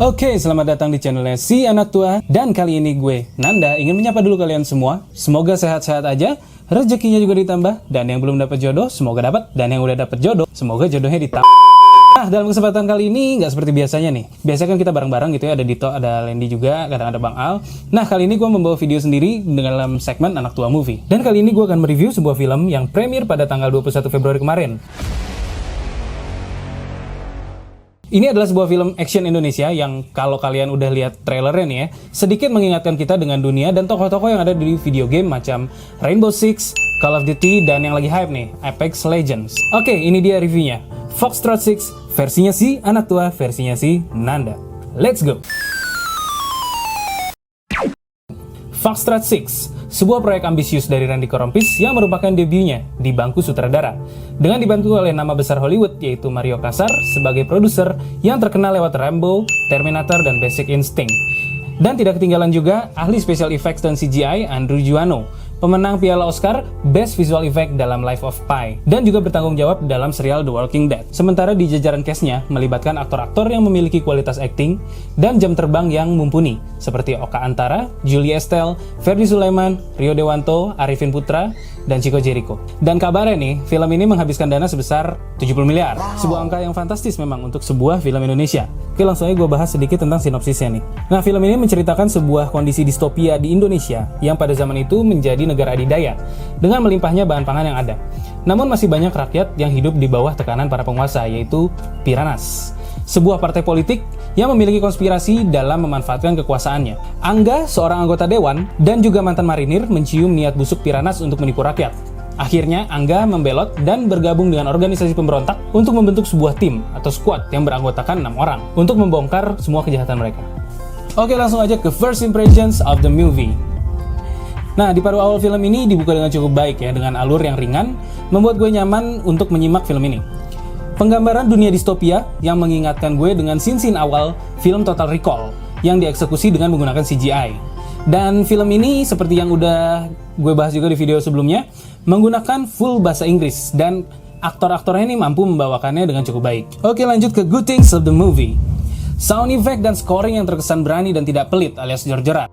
Oke, selamat datang di channelnya Si Anak Tua. Dan kali ini gue, Nanda, ingin menyapa dulu kalian semua. Semoga sehat-sehat aja, rezekinya juga ditambah. Dan yang belum dapat jodoh, semoga dapat. Dan yang udah dapat jodoh, semoga jodohnya ditambah. Nah, dalam kesempatan kali ini, nggak seperti biasanya nih. Biasanya kan kita bareng-bareng gitu ya, ada Dito, ada Lendi juga, kadang ada Bang Al. Nah, kali ini gue membawa video sendiri dalam segmen Anak Tua Movie. Dan kali ini gue akan mereview sebuah film yang premier pada tanggal 21 Februari kemarin. Ini adalah sebuah film action Indonesia yang kalau kalian udah lihat trailernya nih ya, sedikit mengingatkan kita dengan dunia dan tokoh-tokoh yang ada di video game macam Rainbow Six, Call of Duty, dan yang lagi hype nih, Apex Legends. Oke, ini dia reviewnya. Foxtrot 6, versinya Si Anak Tua, versinya Si Nanda. Let's go! Foxtrot 6, sebuah proyek ambisius dari Randy Korompis yang merupakan debutnya di bangku sutradara. Dengan dibantu oleh nama besar Hollywood yaitu Mario Kassar sebagai produser yang terkenal lewat Rambo, Terminator, dan Basic Instinct. Dan tidak ketinggalan juga ahli special effects dan CGI Andrew Juano, pemenang Piala Oscar Best Visual Effect dalam Life of Pi, dan juga bertanggung jawab dalam serial The Walking Dead. Sementara di jajaran castnya melibatkan aktor-aktor yang memiliki kualitas acting dan jam terbang yang mumpuni, seperti Oka Antara, Julie Estelle, Ferdy Sulaiman, Rio Dewanto, Arifin Putra, dan Chico Jericho. Dan kabarnya nih, film ini menghabiskan dana sebesar 70 miliar. Sebuah angka yang fantastis memang untuk sebuah film Indonesia. Oke, langsung aja gue bahas sedikit tentang sinopsisnya nih. Nah, film ini menceritakan sebuah kondisi distopia di Indonesia yang pada zaman itu menjadi negara adidaya dengan melimpahnya bahan pangan yang ada. Namun masih banyak rakyat yang hidup di bawah tekanan para penguasa, yaitu Piranas, sebuah partai politik yang memiliki konspirasi dalam memanfaatkan kekuasaannya. Angga, seorang anggota dewan dan juga mantan marinir, mencium niat busuk Piranas untuk menipu rakyat. Akhirnya, Angga membelot dan bergabung dengan organisasi pemberontak untuk membentuk sebuah tim atau squad yang beranggotakan 6 orang untuk membongkar semua kejahatan mereka. Oke, langsung aja ke first impressions of the movie. Nah, di paruh awal film ini dibuka dengan cukup baik ya, dengan alur yang ringan, membuat gue nyaman untuk menyimak film ini. Penggambaran dunia distopia yang mengingatkan gue dengan scene-scene awal film Total Recall yang dieksekusi dengan menggunakan CGI. Dan film ini, seperti yang udah gue bahas juga di video sebelumnya, menggunakan full bahasa Inggris dan aktor-aktornya ini mampu membawakannya dengan cukup baik. Oke, lanjut ke good things of the movie. Sound effect dan scoring yang terkesan berani dan tidak pelit alias jor-joran.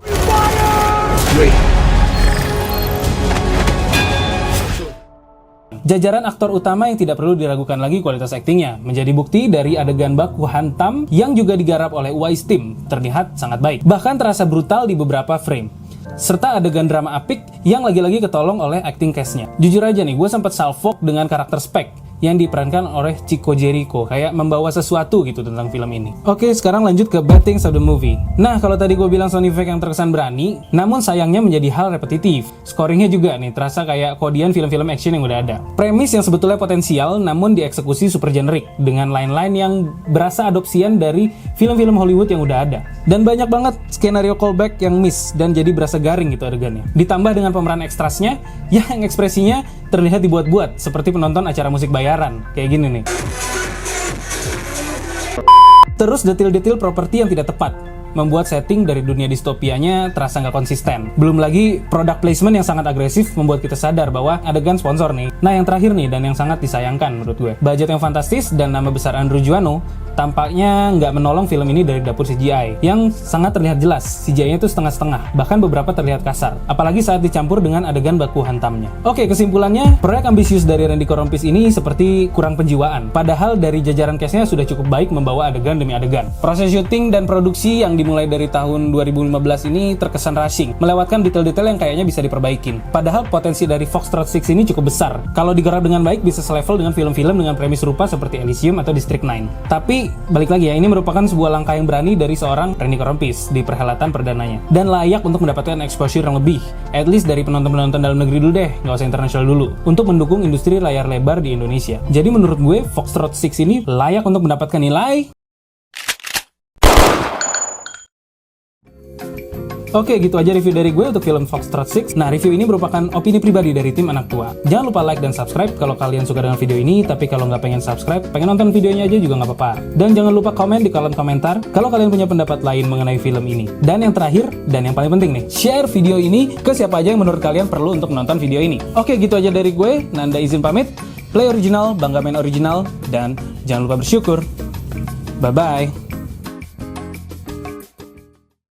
Jajaran aktor utama yang tidak perlu diragukan lagi kualitas aktingnya, menjadi bukti dari adegan baku hantam yang juga digarap oleh Wise Team, terlihat sangat baik. Bahkan terasa brutal di beberapa frame. Serta adegan drama apik yang lagi-lagi ketolong oleh acting cast-nya. Jujur aja nih, gue sempat salfok dengan karakter Spek yang diperankan oleh Chico Jericho, kayak membawa sesuatu gitu tentang film ini. Oke, sekarang lanjut ke bad things of the movie. Nah, kalau tadi gue bilang sound effect yang terkesan berani, namun sayangnya menjadi hal repetitif. Scoringnya juga nih, terasa kayak kodian film-film action yang udah ada. Premis yang sebetulnya potensial, namun dieksekusi super generik, dengan line-line yang berasa adopsian dari film-film Hollywood yang udah ada. Dan banyak banget skenario callback yang miss, dan jadi berasa garing gitu adegannya. Ditambah dengan pemeran ekstrasnya, yang ekspresinya terlihat dibuat-buat, seperti penonton acara musik bayaran, kayak gini nih. Terus detail-detail properti yang tidak tepat, membuat setting dari dunia distopianya terasa nggak konsisten. Belum lagi product placement yang sangat agresif membuat kita sadar bahwa adegan sponsor nih. Nah, yang terakhir nih, dan yang sangat disayangkan menurut gue, budget yang fantastis dan nama besar Andrew Juano tampaknya nggak menolong film ini dari dapur CGI yang sangat terlihat jelas. CGI-nya itu setengah-setengah, bahkan beberapa terlihat kasar, apalagi saat dicampur dengan adegan baku hantamnya. Oke, kesimpulannya, proyek ambisius dari Randy Korompis ini seperti kurang penjiwaan, padahal dari jajaran cast-nya sudah cukup baik membawa adegan demi adegan. Proses syuting dan produksi yang dimulai dari tahun 2015 ini terkesan rushing, melewatkan detail-detail yang kayaknya bisa diperbaikin. Padahal potensi dari Foxtrot 6 ini cukup besar. Kalau digarap dengan baik bisa selevel dengan film-film dengan premis serupa seperti Elysium atau District 9. Tapi balik lagi ya, ini merupakan sebuah langkah yang berani dari seorang Randy Korompis di perhelatan perdananya, dan layak untuk mendapatkan exposure yang lebih, at least dari penonton-penonton dalam negeri dulu deh, nggak usah internasional dulu, untuk mendukung industri layar lebar di Indonesia. Jadi menurut gue, Foxtrot 6 ini layak untuk mendapatkan nilai. Oke, gitu aja review dari gue untuk film Foxtrot 6. Nah, review ini merupakan opini pribadi dari tim Anak Tua. Jangan lupa like dan subscribe kalau kalian suka dengan video ini, tapi kalau nggak pengen subscribe, pengen nonton videonya aja juga nggak apa-apa. Dan jangan lupa komen di kolom komentar kalau kalian punya pendapat lain mengenai film ini. Dan yang terakhir, dan yang paling penting nih, share video ini ke siapa aja yang menurut kalian perlu untuk menonton video ini. Oke, gitu aja dari gue. Nanda izin pamit. Play original, bangga main original, dan jangan lupa bersyukur. Bye-bye.